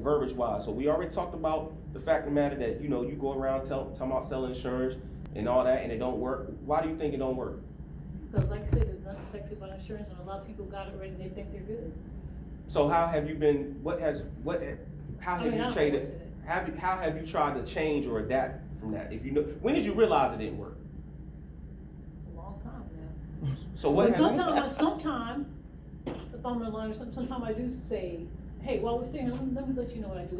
verbiage wise. So we already talked about the fact of the matter that, you know, you go around talking about selling insurance and all that and it don't work. Why do you think it don't work? Because like I said, there's nothing sexy about insurance, and a lot of people got it already, they think they're good. So how have you been, how have you traded, how have you tried to change or adapt from that? If you know, when did you realize it didn't work? A long time now. So what Sometimes, if I'm in line or something, sometimes I do say, hey, while we're staying here, let me let you know what I do.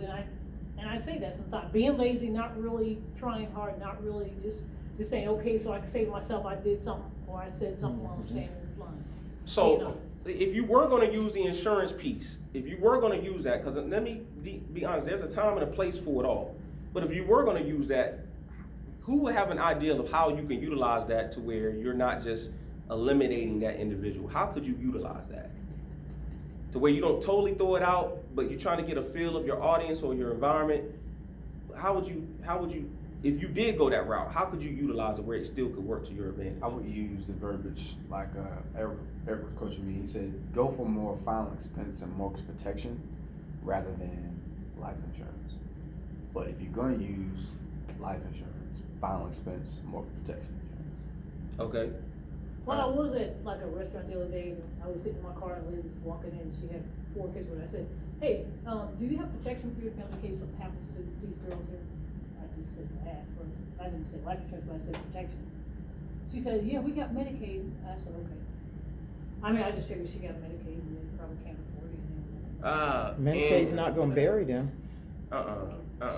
And I say that sometimes, being lazy, not really trying hard, not really just saying, okay, so I can say to myself, I did something, or I said something while I'm staying in this line. So, if you were gonna use the insurance piece, if you were gonna use that, cause let me be honest, there's a time and a place for it all. But if you were gonna use that, who would have an idea of how you can utilize that to where you're not just eliminating that individual? How could you utilize that? To where you don't totally throw it out, but you're trying to get a feel of your audience or your environment. How would you, if you did go that route, how could you utilize it where it still could work to your advantage? I would use the verbiage like Eric was coaching me. He said, go for more final expense and mortgage protection rather than life insurance. But if you're going to use life insurance, final expense, mortgage protection insurance. Okay. Well, I was at like a restaurant the other day, and I was sitting in my car, and a lady was walking in, and she had 4 kids with her. I said, hey, do you have protection for your family in case something happens to these girls here? I just said that, or I didn't say life insurance, but I said protection. She said, yeah, we got Medicaid. I said, okay. I mean, I just figured she got Medicaid, and they probably can't afford it. Medicaid's not gonna bury them.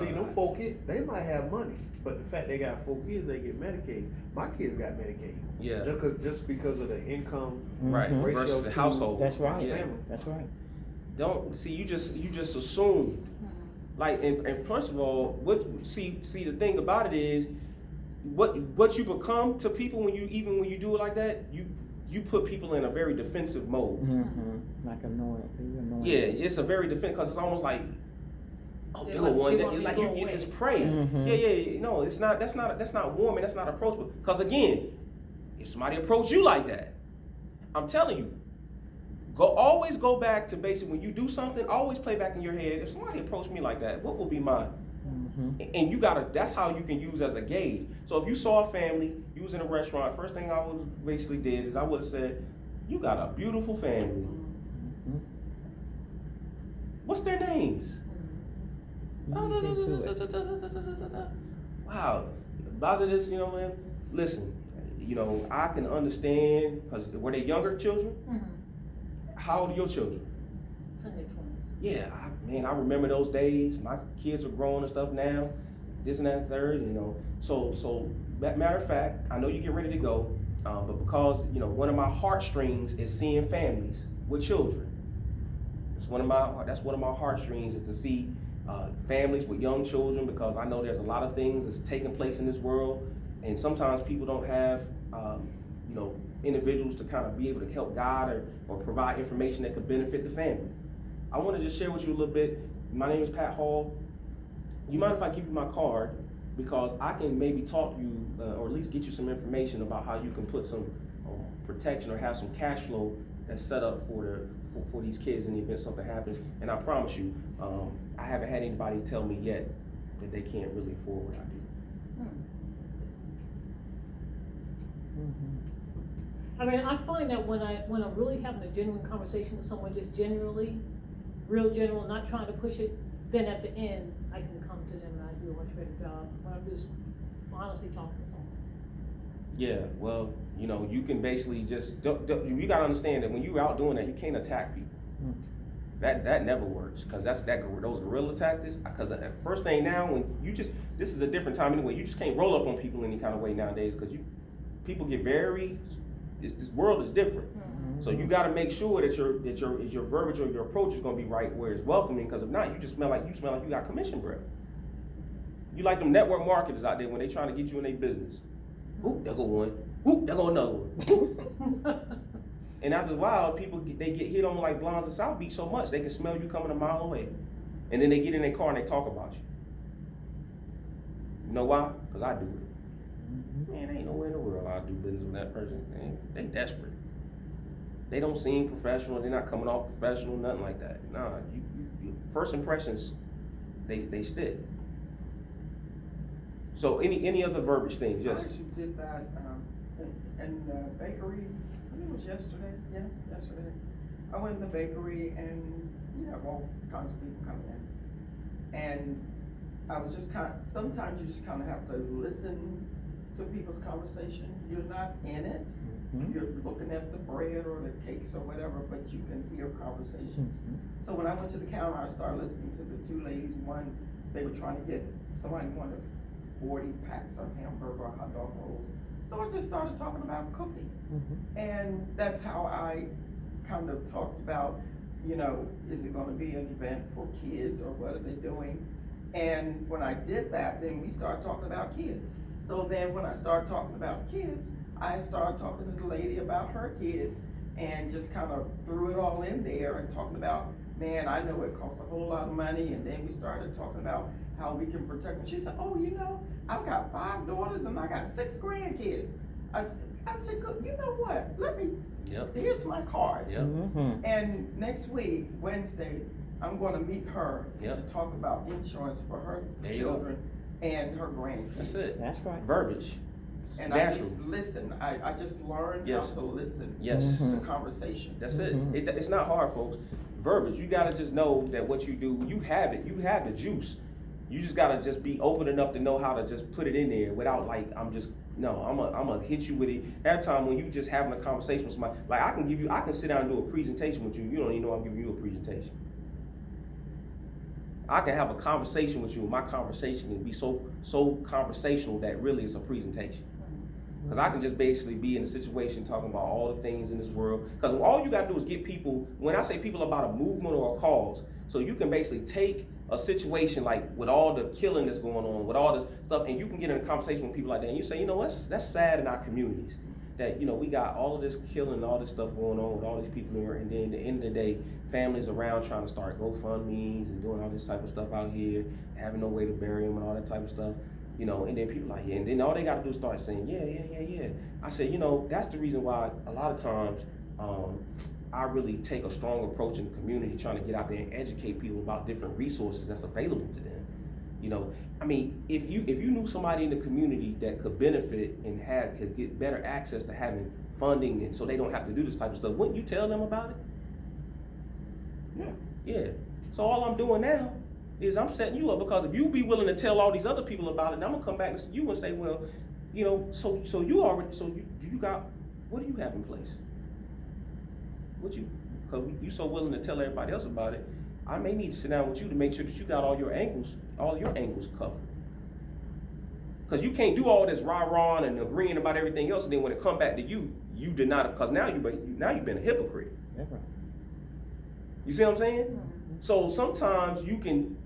See, them 4 kids, they might have money, but the fact they got 4 kids, they get Medicaid. My kids got Medicaid. Yeah. Just because of the income Right. ratio Versus the to household. That's right. Yeah. family. That's right. Don't see, you just assumed. Like, and first of all, see the thing about it is what you become to people when you do it like that, you put people in a very defensive mode. Like annoying. Yeah, it's a very because it's almost like, oh, they're one that like it's prey. Yeah. No, it's not. That's not warm and that's not approachable. Because again, if somebody approach you like that, I'm telling you, always go back to basically when you do something. Always play back in your head. If somebody approached me like that, what will be mine? And you gotta. That's how you can use as a gauge. So if you saw a family, you was in a restaurant. First thing I would basically did is I would have said, "You got a beautiful family. What's their names?" Wow, about this, you know, man. Listen, you know, I can understand because were they younger children? How old are your children? Yeah, I remember those days. My kids are grown and stuff now. This and that and third, you know. So matter of fact, I know you get ready to go, but because you know one of my heartstrings is seeing families with children. That's one of my heartstrings is to see families with young children because I know there's a lot of things that's taking place in this world, and sometimes people don't have you know individuals to kind of be able to help guide or provide information that could benefit the family. I want to just share with you a little bit. My name is Pat Hall. You mind if I give you my card? Because I can maybe talk to you or at least get you some information about how you can put some protection or have some cash flow that's set up for these kids in the event something happens. And I promise you, I haven't had anybody tell me yet that they can't really afford what I do. I mean, I find that when I'm really having a genuine conversation with someone, just real general, not trying to push it, then at the end, I can come to them and I do a much better job when I'm just honestly talking to someone. Yeah, well, you know, you can basically just, you gotta understand that when you're out doing that, you can't attack people. That never works, because those guerrilla tactics, because first thing now, when this is a different time anyway, you just can't roll up on people any kind of way nowadays, because people get this world is different. So you got to make sure that your verbiage or your approach is going to be right where it's welcoming. Because if not, you smell like you got commission breath. You like them network marketers out there when they trying to get you in their business. Oop, there go one. Oop, there go another one. And after a while, they get hit on like blondes in South Beach so much they can smell you coming a mile away, and then they get in their car and they talk about you. You know why? Because I do it. Man, ain't nowhere in the world I'll do business with that person. Man, they desperate. They don't seem professional. They're not coming off professional, nothing like that. Nah, you first impressions they stick. So any other verbiage things? I Yes. actually did that, in the bakery, I think it was yesterday, yesterday. I went in the bakery and you have all kinds of people coming in. And I was just sometimes you just kind of have to listen to people's conversation. You're not in it. Mhm. You're looking at the bread or the cakes or whatever, but you can hear conversations. So when I went to the counter, I started listening to the two ladies. One, they were trying to get, somebody wanted 40 packs of hamburger or hot dog rolls. So I just started talking about cooking. Mhm. And that's how I kind of talked about, you know, is it gonna be an event for kids or what are they doing? And when I did that, then we started talking about kids. So then when I started talking about kids, I started talking to the lady about her kids and just kind of threw it all in there and talking about, man, I know it costs a whole lot of money. And then we started talking about how we can protect them. She said, oh, you know, I've got 5 daughters and I got 6 grandkids. I said, good, you know what? Yep. Here's my card. Yep. Mhm. And next week, Wednesday, I'm gonna meet her Yep. to talk about insurance for her There you go. children and her grandkids. That's it. That's right. Verbiage. And I Natural. just listen, I just learned how Yes. to listen Yes. Mhm. to conversation. That's Mhm. it. It's not hard, folks. Verbiage. You gotta just know that what you do, you have it. You have the juice. You just gotta just be open enough to know how to just put it in there without like, I'm gonna hit you with it. Every time when you just having a conversation with somebody, like I can sit down and do a presentation with you. You don't even know I'm giving you a presentation. I can have a conversation with you, and my conversation can be so conversational that really it's a presentation. Because I can just basically be in a situation talking about all the things in this world. Because all you got to do is get people, when I say people about a movement or a cause, so you can basically take a situation like with all the killing that's going on, with all this stuff, and you can get in a conversation with people like that, and you say, you know, that's sad in our communities. That, you know, we got all of this killing and all this stuff going on with all these people here, and then at the end of the day, families around trying to start GoFundMes and doing all this type of stuff out here, having no way to bury them and all that type of stuff. You know, and then people like, yeah, and then all they got to do is start saying, yeah. I said, you know, that's the reason why a lot of times I really take a strong approach in the community, trying to get out there and educate people about different resources that's available to them. You know, I mean, if you knew somebody in the community that could benefit and could get better access to having funding, and so they don't have to do this type of stuff, wouldn't you tell them about it? Yeah. So all I'm doing now is I'm setting you up, because if you be willing to tell all these other people about it, and I'm gonna come back to you and say, well, you know, so you got, what do you have in place? Because you so willing to tell everybody else about it, I may need to sit down with you to make sure that you got all your angles covered. Because you can't do all this rah-rah and agreeing about everything else, and then when it come back to you, you did not, because now you've been a hypocrite. That's right. You see what I'm saying? So sometimes you can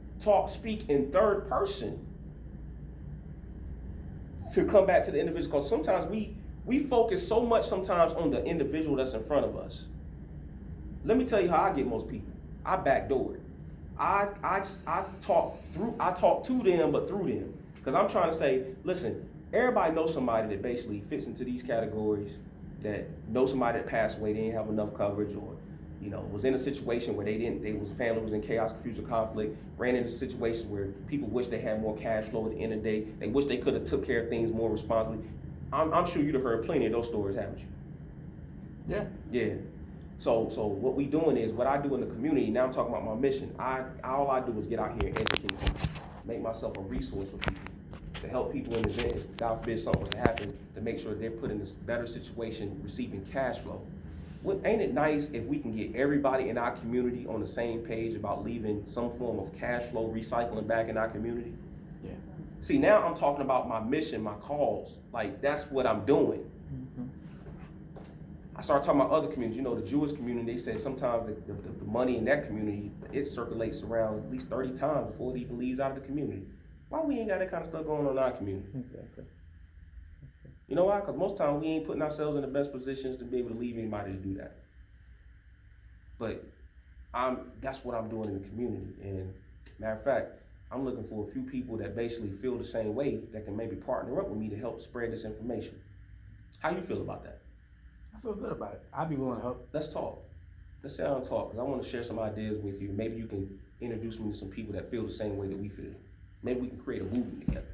speak in third person to come back to the individual, because sometimes we focus so much sometimes on the individual that's in front of us. Let me tell you how I get most people. I backdoor it. I talk to them, but through them. Because I'm trying to say, listen, everybody knows somebody that basically fits into these categories, that knows somebody that passed away, they didn't have enough coverage, or, you know, was in a situation where family was in chaos, confusion, conflict, ran into situations where people wish they had more cash flow at the end of the day. They wish they could have took care of things more responsibly. I'm sure you'd have heard plenty of those stories, haven't you? Yeah. Yeah. So what we doing is, what I do in the community, now I'm talking about my mission, all I do is get out here and educate people, make myself a resource for people, to help people in the event, if God forbid something was to happen, to make sure they're put in a better situation receiving cash flow. Ain't it nice if we can get everybody in our community on the same page about leaving some form of cash flow recycling back in our community? Yeah. See, now I'm talking about my mission, my cause. Like, that's what I'm doing. Mhm. I started talking about other communities. You know, the Jewish community, they say sometimes the money in that community, it circulates around at least 30 times before it even leaves out of the community. Why we ain't got that kind of stuff going on in our community? Exactly. You know why? Because most times we ain't putting ourselves in the best positions to be able to leave anybody to do that. But that's what I'm doing in the community. And matter of fact, I'm looking for a few people that basically feel the same way, that can maybe partner up with me to help spread this information. How you feel about that? I feel good about it. I'd be willing to help. Let's talk. Let's sit down and talk, because I want to share some ideas with you. Maybe you can, introduce me to some people that feel the same way that we feel. Maybe we can create a movement together.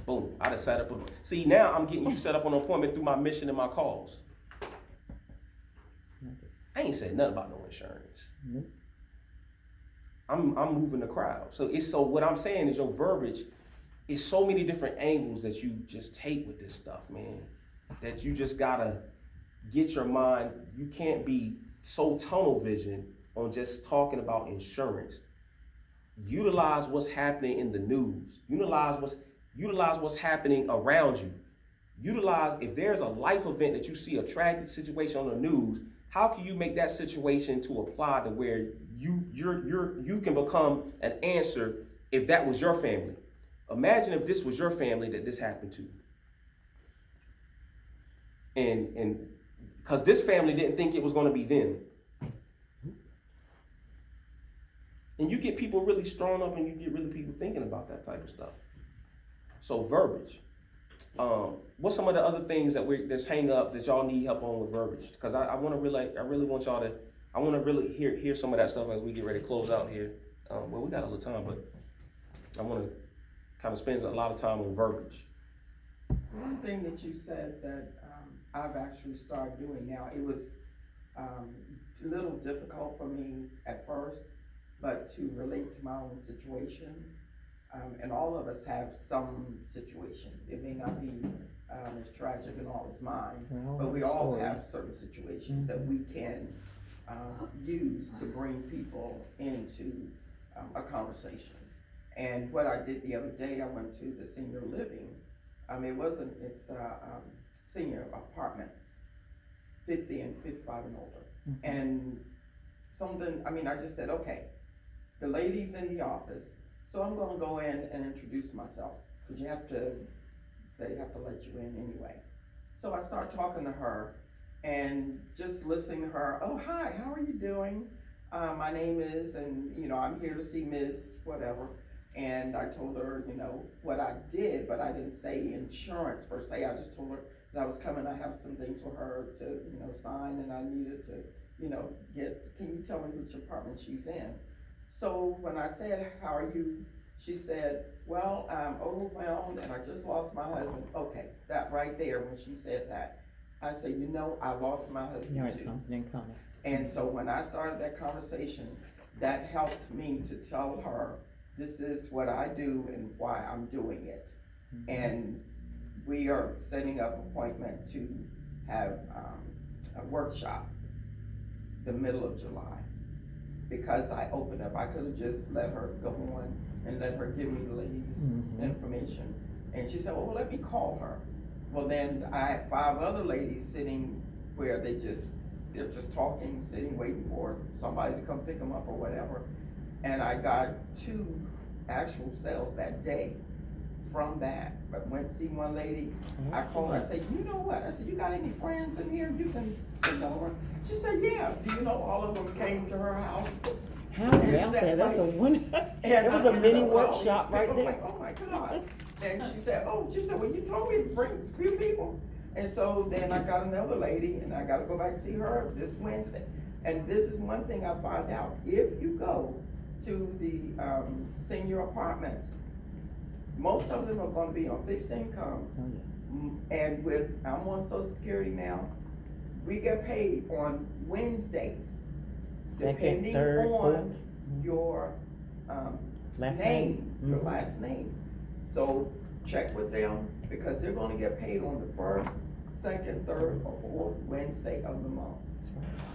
Boom, I just set up see, now I'm getting you set up on an appointment through my mission and my calls. I ain't said nothing about no insurance. Nope. I'm moving the crowd. So what I'm saying is your verbiage is so many different angles that you just take with this stuff, man. That you just gotta get your mind, you can't be so tunnel vision on just talking about insurance. Utilize what's happening in the news. Utilize what's happening around you. Utilize, if there's a life event that you see, a tragic situation on the news, how can you make that situation to apply to where you can become an answer if that was your family? Imagine if this was your family that this happened to. And because this family didn't think it was going to be them. And you get people really strung up and you get really people thinking about that type of stuff. So verbiage. What's some of the other things that's hang up that y'all need help on with verbiage? Because I really want y'all to, I want to really hear some of that stuff as we get ready to close out here. Well, we got a little time, but I want to kind of spend a lot of time on verbiage. One thing that you said that I've actually started doing now, it was a little difficult for me at first, but to relate to my own situation. And all of us have some situation. It may not be as tragic and all as mine, but we all have certain situations that we can use to bring people into a conversation. And what I did the other day, I went to the senior living. It's senior apartments, 50 and 55 and older. And I just said, okay, the lady's in the office, so I'm gonna go in and introduce myself, because they have to let you in anyway. So I start talking to her and just listening to her. Oh, hi, how are you doing? My name is, and I'm here to see Miss whatever. And I told her, what I did, but I didn't say insurance per se. I just told her that I was coming. I have some things for her to, sign, and I needed to, can you tell me which apartment she's in? So when I said, how are you? She said, well, I'm overwhelmed and I just lost my husband. Okay, that right there, when she said that, I said, I lost my husband You had too. something in common. And so when I started that conversation, that helped me to tell her, this is what I do and why I'm doing it. And we are setting up an appointment to have a workshop the middle of July. Because I opened up, I could have just let her go on and let her give me the lady's information. And she said, well, let me call her. Well, then I had 5 other ladies sitting where they're just talking, sitting, waiting for somebody to come pick them up or whatever. And I got 2 actual sales that day from that. But went to see one lady, I called her, I said, you know what? I said, you got any friends in here you can send over? She said, yeah. Do you know all of them came to her house? How about that? That's a one. It was a mini workshop right there. Like, oh my God. And she said, well, you told me to bring a few people. And so then I got another lady, and I got to go back and see her this Wednesday. And this is one thing I found out. If you go to the senior apartments, most of them are going to be on fixed income. And I'm on Social Security now, we get paid on Wednesdays, depending on your last name, your last name. So check with them, because they're gonna get paid on the 1st, 2nd, 3rd, or 4th Wednesday of the month.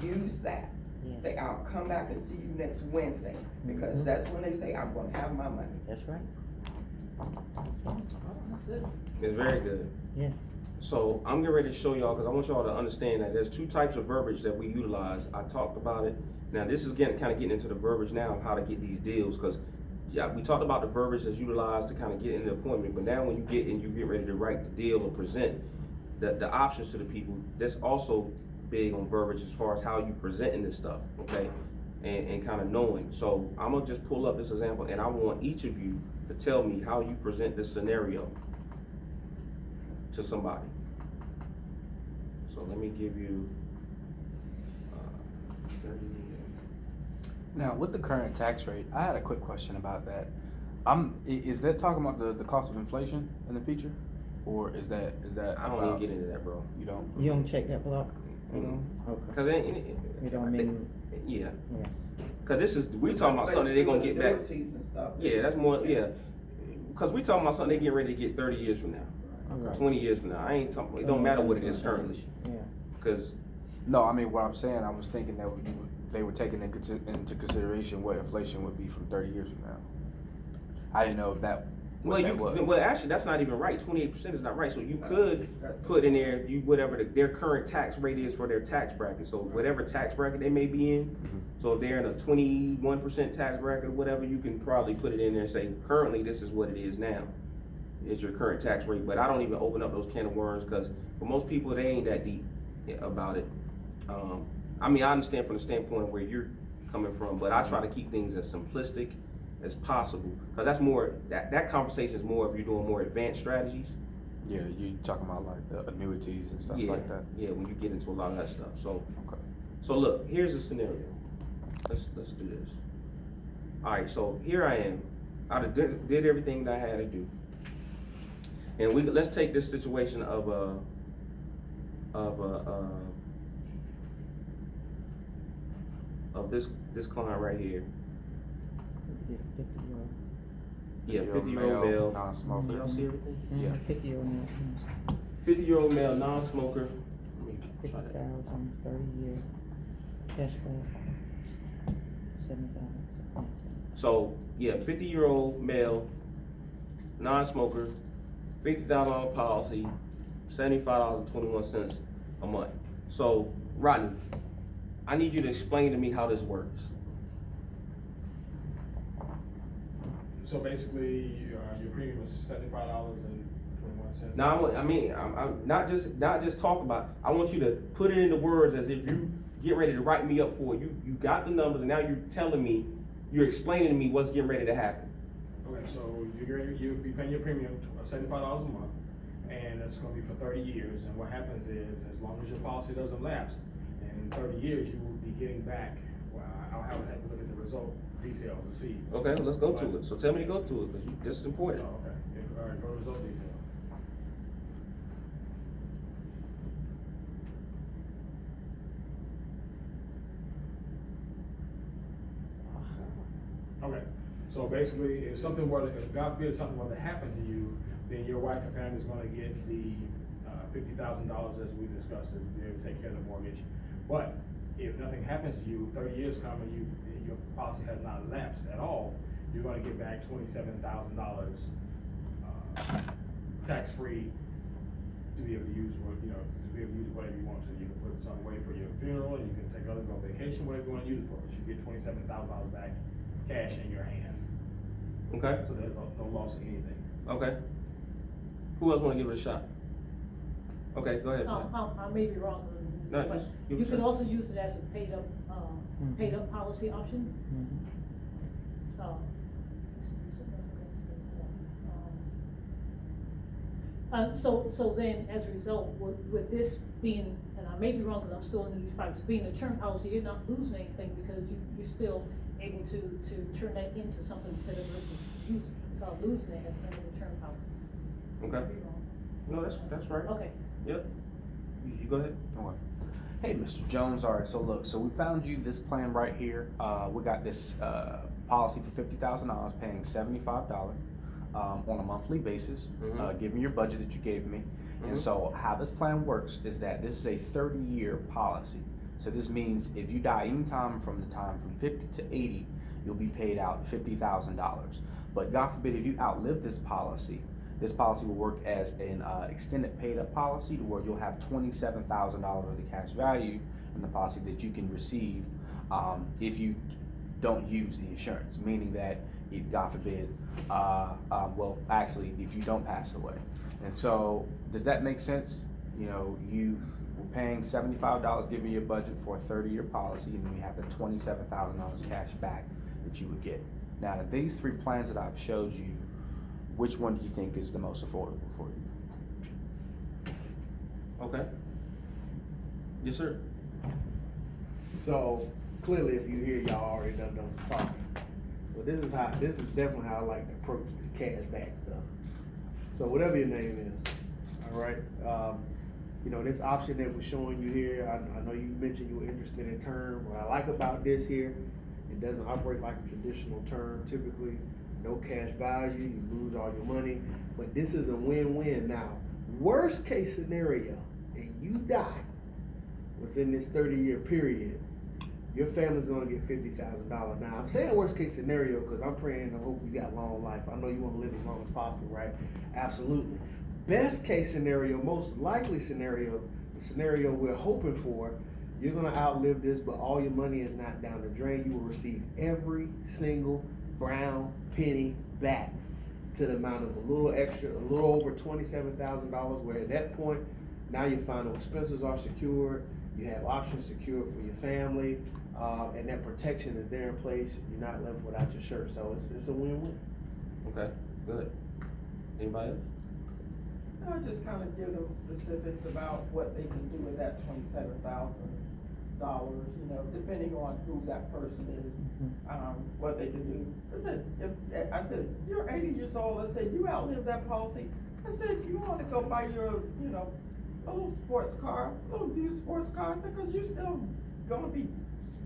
Use that. Yes. Say, I'll come back and see you next Wednesday, because that's when they say, I'm gonna have my money. That's right. It's very good. Yes. So I'm getting ready to show y'all, because I want y'all to understand that there's 2 types of verbiage that we utilize. I talked about it. Now this is kind of getting into the verbiage now of how to get these deals, because we talked about the verbiage that's utilized to kind of get in the appointment, but now when you get ready to write the deal or present the options to the people, that's also big on verbiage as far as how you presenting this stuff, okay? And kind of knowing. So I'm gonna just pull up this example, and I want each of you to tell me how you present this scenario to somebody. So let me give you 30. Now, with the current tax rate, I had a quick question about that. Is that talking about the cost of inflation in the future? Or is that I don't even get into that, bro. You don't? You don't check that block? You don't? Okay. Cause You don't mean, yeah. yeah. Cause we talking about something they gonna get back. Annuities and stuff. Yeah, that's more, yeah. Cause we talking about something they getting ready to get 30 years from now, Right. 20 years from now. I ain't talking, it don't matter what it is currently. Yeah. Cause, No, I mean, what I'm saying, I was thinking that they were taking into consideration what inflation would be from 30 years from now. I didn't know if that, what that was. well, actually, that's not even right. 28% is not right. So you could put in there, whatever their current tax rate is for their tax bracket. So whatever tax bracket they may be in, so if they're in a 21% tax bracket or whatever, you can probably put it in there and say, currently, this is what it is now. It's your current tax rate. But I don't even open up those can of worms because for most people, they ain't that deep about it. I mean, I understand from the standpoint of where you're coming from, but I try to keep things as simplistic as possible because that's more, that conversation is more if you're doing more advanced strategies. Yeah, you talking about like the annuities and stuff Yeah, like that. yeah, when you get into a lot of that stuff. So, Okay. so look, here's a scenario. Let's do this. All right, so here I am. I did everything that I had to do, and let's take this situation of this client right here. Yeah, 50-year-old. Yeah, 50-year-old male. Non-smoker. Y'all see everything? Yeah. 50-year-old male. 50-year-old male, non-smoker. Let me try that. 50,000, 30-year, cash back, 7,000. So, yeah, 50-year-old male, non-smoker, $50,000 policy, $75.21 a month. So, Rodney, I need you to explain to me how this works. So basically, your premium is $75.21. Now, I'm not just talk about. I want you to put it into words as if you get ready to write me up for it. You got the numbers, and now you're telling me, you're explaining to me what's getting ready to happen. Okay, so you'll be paying your premium $75 a month, and it's going to be for 30 years. And what happens is, as long as your policy doesn't lapse, in 30 years you will be getting back. Well, I'll have to look at the result details to see. Okay, let's go to it. So tell me to go to it because this is important. Oh, okay. All right, go to result detail. Okay, so basically, if God forbid something were to happen to you, then your wife and family is gonna get the $50,000 as we discussed, to be able to take care of the mortgage. But if nothing happens to you, 30 years come and your policy has not lapsed at all, you're gonna get back $27,000 tax-free to be able to use whatever you want to. You can put some away for your funeral, and you can take other go vacation, whatever you want to use it for. But you get $27,000 back, cash in your hand. Okay. So there's no loss of anything. Okay. Who else want to give it a shot? Okay, go ahead. I may be wrong, No, but just give you it a can shot. also use it as a paid up policy option. So then, as a result, with this being, and I may be wrong because I'm still in these products, being a term policy, you're not losing anything because you're still able to turn that into something instead of versus losing it at the end of the term policy. Okay. I may be wrong. No, that's right. Okay. Yep. You go ahead. Okay. Hey, Mr. Jones. All right. So look. So we found you this plan right here. We got this policy for $50,000, paying $75 on a monthly basis. Give me your budget that you gave me. And so how this plan works is that this is a 30-year policy. So this means if you die anytime from 50 to 80, you'll be paid out $50,000. But God forbid if you outlive this policy will work as an extended paid up policy to where you'll have $27,000 worth of cash value in the policy that you can receive if you don't use the insurance, meaning that if, God forbid, well, actually, if you don't pass away. And so, does that make sense? You know, you were paying $75, giving you a budget for a 30-year policy, and then you have the $27,000 cash back that you would get. Now, these three plans that I've showed you, which one do you think is the most affordable for you? Okay. Yes, sir. So, clearly if you hear, y'all already done some talking. So this is definitely how I like to approach this cash back stuff. So whatever your name is, all right? You know, this option that we're showing you here, I know you mentioned you were interested in term. What I like about this here, it doesn't operate like a traditional term typically. No cash value, you lose all your money, but this is a win-win. Now, worst case scenario, and you die within this 30-year period, your family's gonna get $50,000. Now, I'm saying worst case scenario because I'm praying and hope you got long life. I know you wanna live as long as possible, right? Absolutely. Best case scenario, most likely scenario, the scenario we're hoping for, you're gonna outlive this, but all your money is not down the drain. You will receive every single brown penny back to the amount of a little over $27,000, where at that point, now your final expenses are secured, you have options secured for your family, and that protection is there in place. You're not left without your shirt, so it's a win-win. Okay, good. Anybody else? I'll just kind of give them specifics about what they can do with that $27,000, you know, depending on who that person is, what they can do. I said, you're 80 years old, I said, you outlive that policy. I said, you want to go buy your, you know, a little sports car, a little used sports car. I said, cause you're still gonna be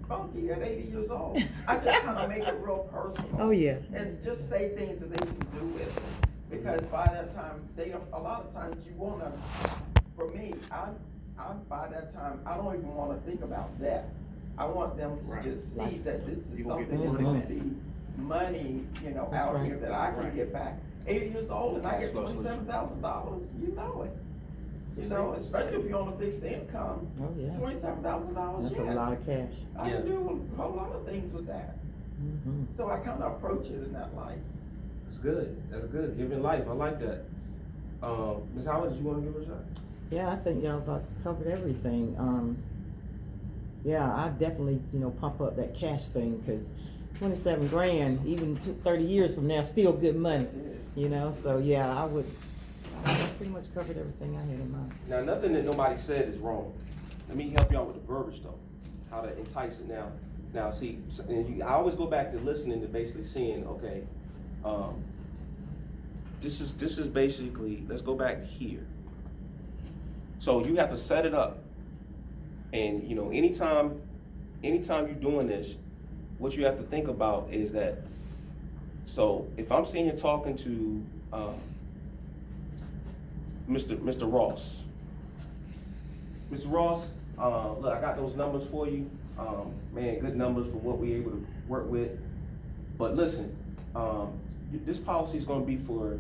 spunky at 80 years old. I just kind of make it real personal. Oh, yeah. And just say things that they can do with it. Because by that time, a lot of times you wanna, for me, I by that time, I don't even wanna think about death. I want them to just see that this is something that's gonna be money, you know, That's out right. here that I can get back. 80 years old and I get $27,000, you know it. You know, especially if you're on a fixed income, Oh, yeah. $27,000, That's yes. a lot of cash. I can do a whole lot of things with that. Mm-hmm. So I kind of approach it in that light. That's good. That's good. Giving life. I like that. Ms. Howard, did you want to give her a shot? Yeah, I think y'all about covered everything. Yeah, I definitely, pump up that cash thing, because 27 grand, even 30 years from now, still good money. So yeah, I pretty much covered everything I had in mind. Now, nothing that nobody said is wrong. Let me help y'all with the verbiage though, how to entice it now. Now, see, I always go back to listening to basically seeing, okay, this is basically, let's go back here. So you have to set it up. And anytime you're doing this, what you have to think about is that, so if I'm sitting here talking to Mr. Ross. Mr. Ross, look, I got those numbers for you. Man, good numbers for what we're able to work with. But listen, this policy is going to be for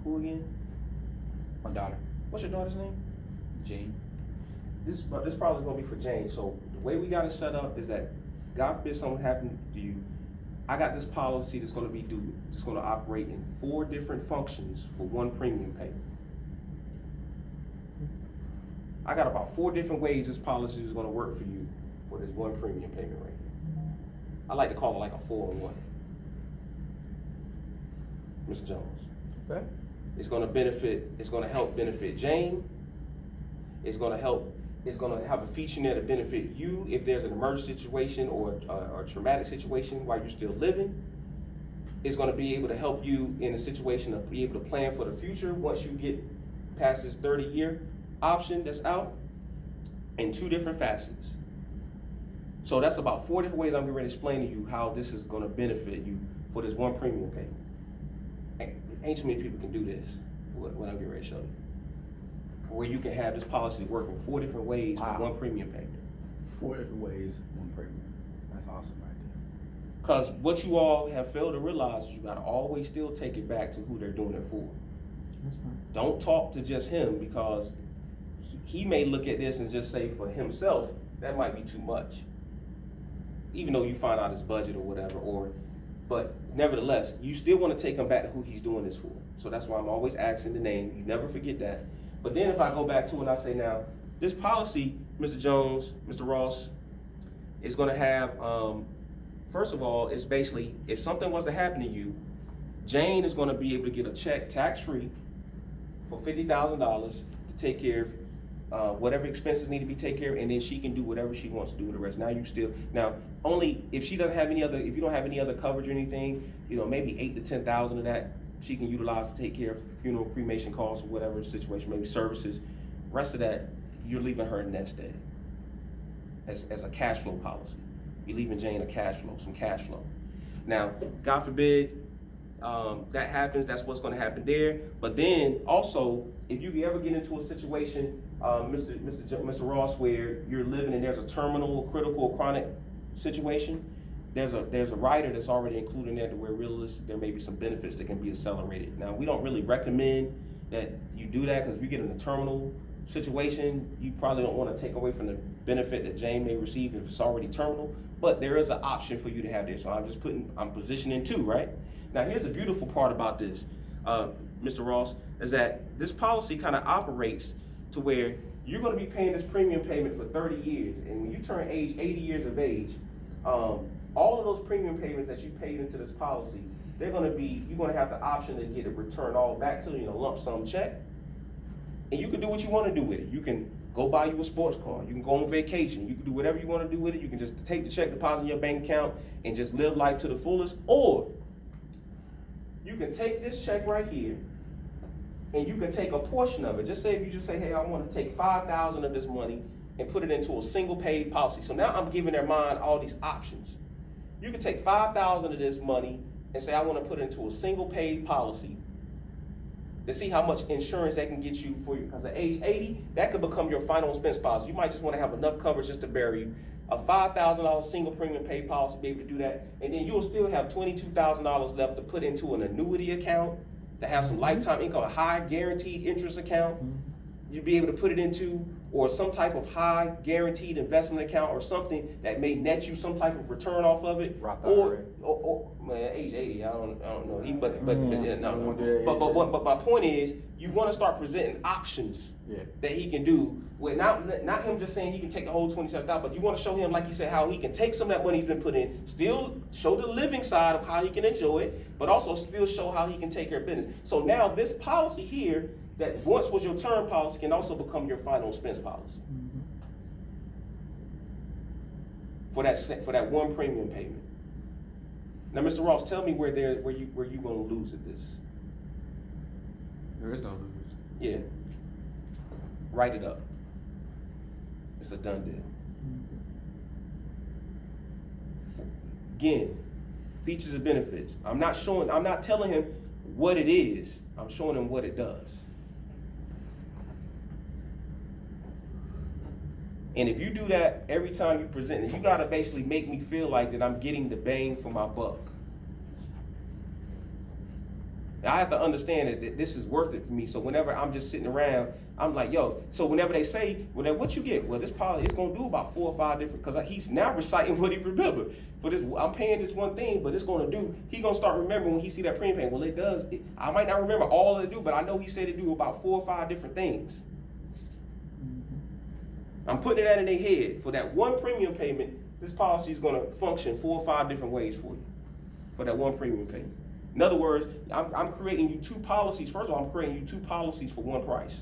who again? My daughter, What's your daughter's name? Jean. This probably going to be for Jane. So the way we got it set up is that, God forbid something happened to you, I got this policy that's going to operate in 4 different functions for one premium payment. I got about 4 different ways this policy is going to work for you for this one premium payment right here. I like to call it like a 4-in-1. Mr. Jones. Okay. It's going to help benefit Jane. It's going to have a feature in there to benefit you if there's an emergency situation or a traumatic situation while you're still living. It's going to be able to help you in a situation of be able to plan for the future once you get past this 30-year option that's out in 2 different facets. So that's about 4 different ways I'm going to explain to you how this is going to benefit you for this one premium payment. Ain't too many people can do this, what I'm getting ready to show you. Where you can have this policy work in 4 different ways for one premium payment. 4 different ways, one premium. That's awesome right there. Because what you all have failed to realize is you got to always still take it back to who they're doing it for. That's right. Don't talk to just him, because he may look at this and just say for himself, that might be too much. Even though you find out his budget or whatever, but nevertheless, you still want to take him back to who he's doing this for. So that's why I'm always asking the name. You never forget that. But then if I go back to it and I say, now, this policy, Mr. Jones, Mr. Ross, is going to have, first of all, it's basically, if something was to happen to you, Jane is going to be able to get a check tax-free for $50,000 to take care of whatever expenses need to be taken care of, and then she can do whatever she wants to do with the rest. Now only if she doesn't have if you don't have any other coverage or anything, maybe 8,000 to 10,000 of that she can utilize to take care of funeral, cremation costs, or whatever the situation, maybe services. Rest of that, you're leaving her nest egg as a cash flow policy. You're leaving Jane some cash flow. Now, God forbid that happens, that's what's going to happen there. But then also, if you ever get into a situation, Mr. Ross, where you're living and there's a terminal, critical, or chronic situation, there's a rider that's already included in there to where realistic there may be some benefits that can be accelerated. Now, we don't really recommend that you do that, because if you get in a terminal situation, you probably don't want to take away from the benefit that Jane may receive if it's already terminal, but there is an option for you to have this. So I'm positioning two, right? Now, here's the beautiful part about this, Mr. Ross, is that this policy kind of operates to where you're going to be paying this premium payment for 30 years, and when you turn age 80 years of age, all of those premium payments that you paid into this policy, you're going to have the option to get it returned all back to you in a lump sum check. And you can do what you want to do with it. You can go buy you a sports car. You can go on vacation. You can do whatever you want to do with it. You can just take the check, deposit in your bank account, and just live life to the fullest. Or you can take this check right here, and you can take a portion of it. Just say if you just say, hey, I want to take 5,000 of this money and put it into a single paid policy. So now I'm giving their mind all these options. You can take 5,000 of this money and say, I want to put it into a single paid policy to see how much insurance that can get you because at age 80, that could become your final expense policy. You might just want to have enough coverage just to bury you. A $5,000 single premium paid policy, be able to do that, and then you'll still have $22,000 left to put into an annuity account, to have some lifetime income, a high guaranteed interest account. You'd be able to put it into, or some type of high guaranteed investment account, or something that may net you some type of return off of it. Or man, age 80, I don't know. But my point is, you want to start presenting options that he can do with not him just saying he can take the whole 27,000, but you want to show him, like you said, how he can take some of that money he's been put in, still show the living side of how he can enjoy it, but also still show how he can take care of business. So now this policy here, that once was your term policy, can also become your final expense policy. For that one premium payment. Now, Mr. Ross, tell me where you gonna lose at this? There is no lose. Yeah. Write it up. It's a done deal. Again, features and benefits. I'm not telling him what it is. I'm showing him what it does. And if you do that every time you present it, you gotta basically make me feel like that I'm getting the bang for my buck. I have to understand that this is worth it for me. So whenever I'm just sitting around, I'm like, yo. So whenever they say, well, what you get? Well, this policy is gonna do about 4 or 5 different. Because he's now reciting what he remembered. For this, I'm paying this one thing, but it's gonna do. He gonna start remembering when he see that premium payment. Well, it does. I might not remember all it do, but I know he said it do about 4 or 5 different things. I'm putting that in their head. For that one premium payment, this policy is gonna function 4 or 5 different ways for you. For that one premium payment. In other words, I'm creating you 2 policies. First of all, I'm creating you 2 policies for one price.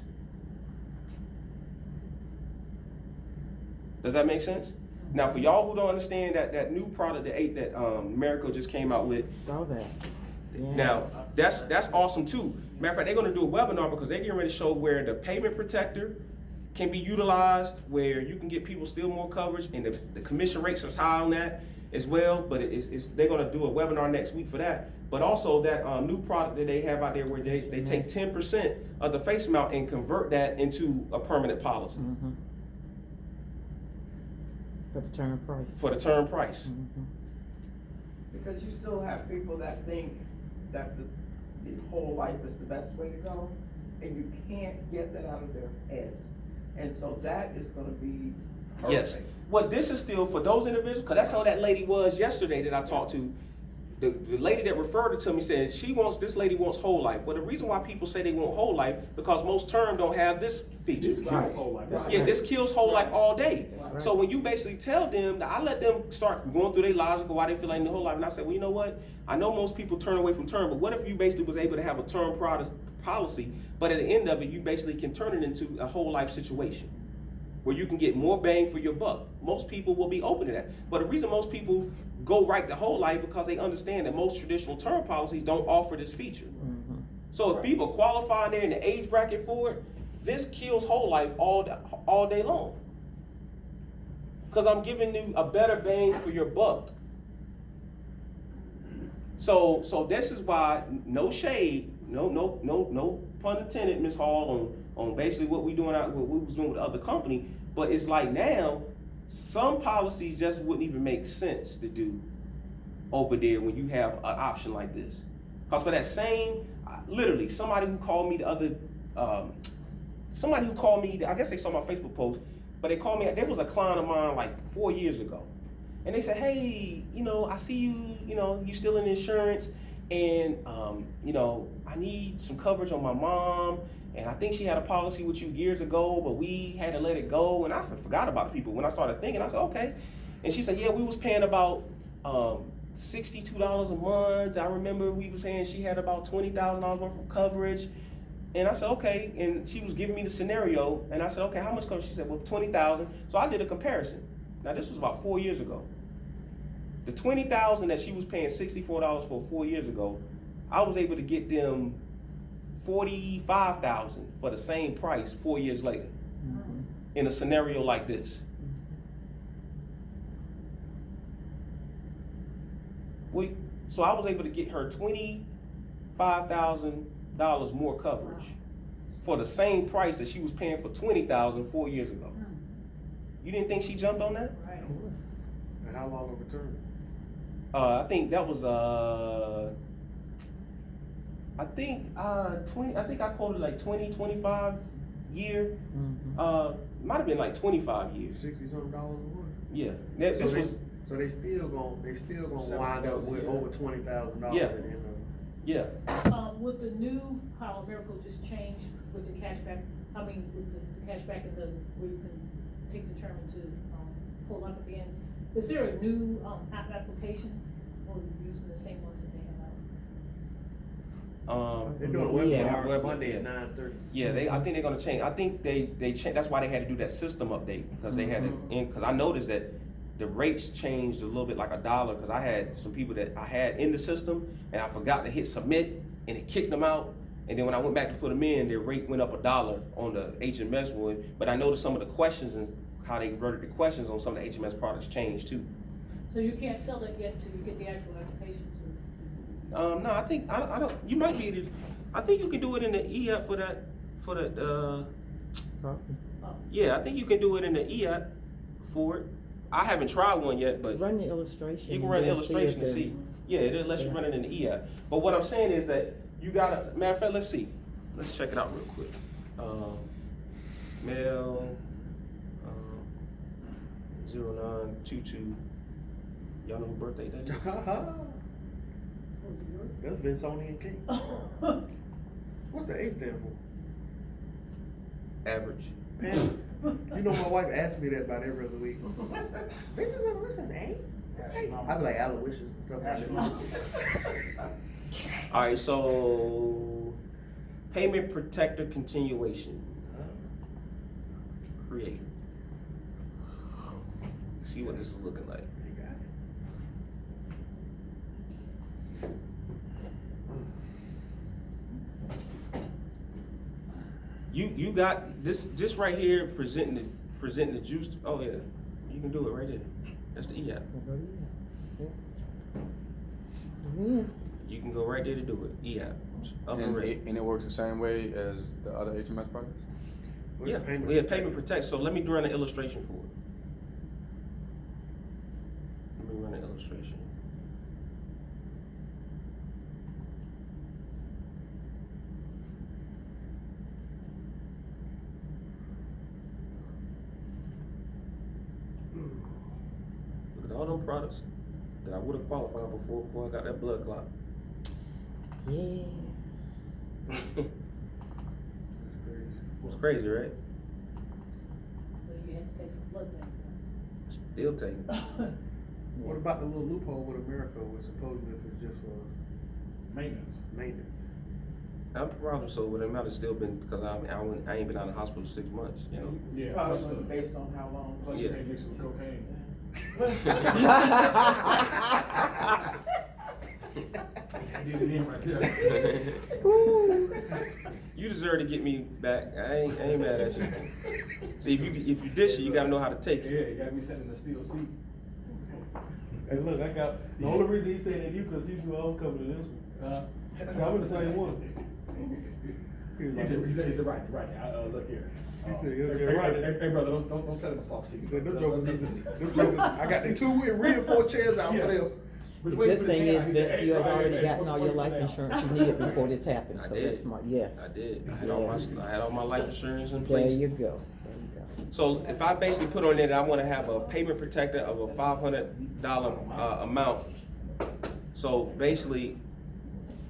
Does that make sense? Now, for y'all who don't understand that new product that America just came out with. Saw that. Yeah. Now, that's awesome too. Matter of fact, they're gonna do a webinar because they're getting ready to show where the payment protector can be utilized, where you can get people still more coverage, and the commission rates is high on that as well. But they're gonna do a webinar next week for that. But also that new product that they have out there where they take 10% of the face amount and convert that into a permanent policy. For the term price. For the term price. Because you still have people that think that the whole life is the best way to go, and you can't get that out of their heads. And so that is gonna be perfect. Yes. Well, this is still for those individuals, because that's how that lady was yesterday that I talked to. The lady that referred it to me said this lady wants whole life. Well, the reason why people say they want whole life, because most term don't have this feature. This kills whole life. Yeah, this kills whole life all day. Right. So when you basically tell them, I let them start going through their logic of why they feel like the whole life, and I said, well, you know what? I know most people turn away from term, but what if you basically was able to have a term policy, but at the end of it, you basically can turn it into a whole life situation. where you can get more bang for your buck. Most people will be open to that. But the reason most people go right the whole life because they understand that most traditional term policies don't offer this feature. Mhm. So if people qualify there in the age bracket for it, this kills whole life all day long. Because I'm giving you a better bang for your buck. So this is why no shade, no pun intended, Ms. Hall, on basically what we was doing with the other company. But it's like now, some policies just wouldn't even make sense to do over there when you have an option like this. Because for that same, literally, somebody who called me, I guess they saw my Facebook post, but they called me, there was a client of mine like 4 years ago. And they said, hey, I see you still in insurance, and, I need some coverage on my mom, and I think she had a policy with you years ago, but we had to let it go, and I forgot about people. When I started thinking, I said, okay. And she said, yeah, we was paying about $62 a month. I remember we was paying, she had about $20,000 worth of coverage. And I said, okay, and she was giving me the scenario, and I said, okay, how much coverage? She said, well, $20,000. So I did a comparison. Now, this was about 4 years ago. The $20,000 that she was paying $64 for 4 years ago, I was able to get them $45,000 for the same price 4 years later, in a scenario like this. So I was able to get her $25,000 more coverage for the same price that she was paying for $20,000 4 years ago. You didn't think she jumped on that? Right. And how long of a term? I think that was I think I quoted like 25 year. Might have been like 25 years. $60-something a month. Yeah. So they still gonna wind up with over $20,000 Yeah. at the end of it. Yeah. With the new, how Miracle just changed with the cashback, with the cashback and where you can take the term to pull up at the end, is there a new application, or are you using the same ones that they have out? They're doing web Monday at yeah. 9:30. Yeah, I think they're gonna change. I think they changed. That's why they had to do that system update, because they had to. Because I noticed that the rates changed a little bit, like $1. Because I had some people that I had in the system, and I forgot to hit submit, and it kicked them out. And then when I went back to put them in, their rate went up $1 on the HMS one. But I noticed some of the questions and how they worded the questions on some of the HMS products changed too. So you can't sell it yet till you get the actual application? No, I think I don't. You might be able to. I think you can do it in the e-app for that. Yeah, I think you can do it in the e-app for it. I haven't tried one yet, but Run the illustration. you can run the and illustration if and see. Yeah, it lets you run it in the e-app. But what I'm saying is that you gotta. Matter of fact, let's see. Let's check it out real quick. Mail 0922. Y'all know who birthday that is? That's Vincent King. What's the A stand for? Average. Pam, you know my wife asks me that about every other week. This is what Christmas, eh? I be like Aloysius and stuff like that. All right, so payment protector continuation. Create. See what this is looking like. You got it. You got this right here presenting the juice. Oh yeah, you can do it right there. That's the e-app. You can go right there to do it. E-app. Up and ready. And it works the same way as the other HMS products? What's Yeah, the payment? we have payment protect. So let me run an illustration for it. Let me run an illustration. Look at all them products that I would have qualified before I got that blood clot. Yeah. It's crazy, right? So you have to take some blood then. Still taking it. What about the little loophole with America, where supposedly if it's just for Maintenance. maintenance? I'm probably so, but it might have still been because I ain't been out of the hospital 6 months, you know. Yeah, Probably plus wasn't the, based on how long. plus Yeah. you can't mix it with cocaine. I did it in right there. You deserve to get me back. I ain't mad at you. See, if you dish it, you gotta know how to take Yeah, it. you got me sitting in the steel seat. Hey, look, I got, the only reason he's saying that you, cause he's who I was coming to this one. See, I'm in the same one. He was like- He said, right. Look here. He said, Hey, you're right. Hey, brother, don't set him a soft seat. He said, them jokers, I got the 2 reinforced chairs out for them. The good thing is that you have already gotten all your life insurance you needed before this happened, I so did. that's smart, yes. I did. I Yes. had all my life insurance in There place. you go, there you go. So if I basically put on there that I want to have a payment protector of a $500 amount, so basically,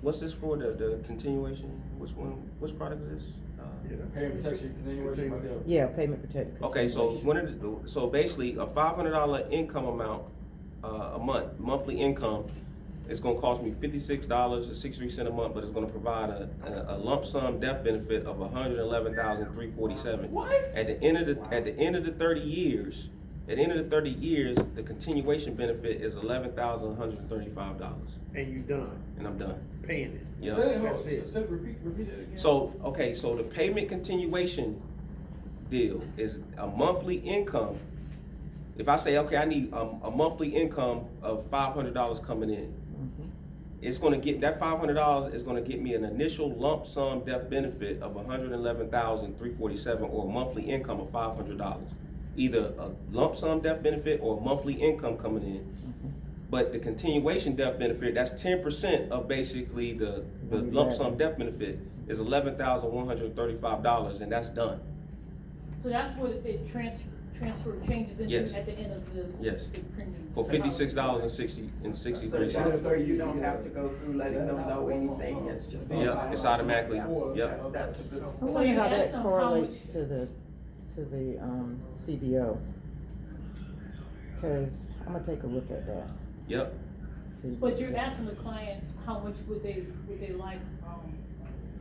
what's this for? The continuation? Which product is this? Payment protection continuation right there. Yeah, payment protector. Okay, so so basically a $500 income amount a monthly income, it's gonna cost me $56.63 a month, but it's gonna provide a lump sum death benefit of $111,347. What? At the end of the 30 years, the continuation benefit is $11,135, And you done, and I'm done. paying it. Yeah. That's it. Repeat that again. So the payment continuation deal is a monthly income. If I say, okay, I need a monthly income of $500 coming in, it's gonna get, that $500 is gonna get me an initial lump sum death benefit of $111,347 or a monthly income of $500. Either a lump sum death benefit or a monthly income coming in. But the continuation death benefit, that's 10% of basically the lump sum death benefit is $11,135, and that's done. So that's what it transfer changes into Yes. at the end of the Yes. the premium. For $56.63. So you don't have to go through letting them know anything, it's just. Yeah, it's automatically, yep. That's a good. I So wonder you how asked that them how correlates much- to the CBO. Cause I'm gonna take a look at that. Yep. See But what you're that asking the is. client, how much would they like,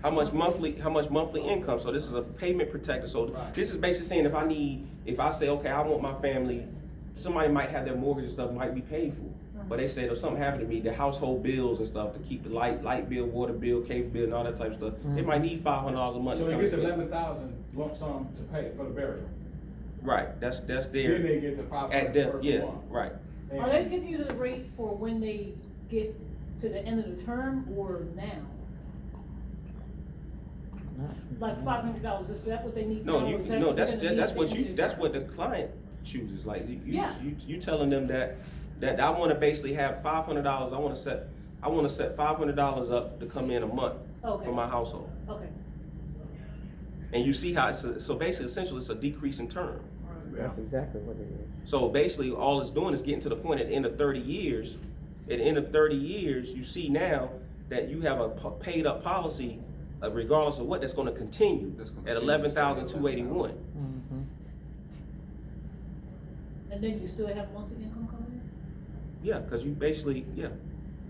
How much monthly income? So this is a payment protector. So this is basically saying if I say, okay, I want my family, somebody might have their mortgage and stuff might be paid for. But they said if something happened to me, the household bills and stuff to keep the light bill, water bill, cable bill, and all that type of stuff, they might need $500 a month. So to they come get the in. 11,000 lump sum to pay for the burial. Right. That's Then there they get the 500 at death. per Yeah. month. Right. And- are they giving you the rate for when they get to the end of the term or now? Like $500, is that what they need? No, now, you or is that no. what That's they're gonna that's need what at the you. end of That's the what the term? client chooses. Like Yeah. you telling them that I want to basically have $500. I want to set $500 up to come in a month Okay. for my household. Okay. And you see how so basically essentially it's a decrease in term. That's exactly what it is. So basically all it's doing is getting to the point at the end of 30 years. At the end of 30 years, you see now that you have a paid up policy, regardless of what, that's going to continue at $11,281. And then you still have monthly income coming in? Yeah, because you basically, yeah.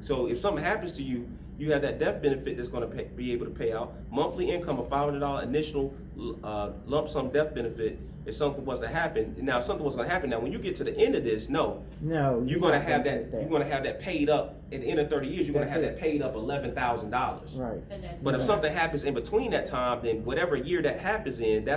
So if something happens to you, you have that death benefit that's going to be able to pay out. Monthly income of $500 initial lump sum death benefit if something was to happen. Now, if something was going to happen, now when you get to the end of this, no, No. you're going to not have get that. You're going to have that paid up at the end of 30 years. You're going to That's have it. that paid up $11,000. Right. And that's But if it. something happens in between that time, then whatever year that happens in,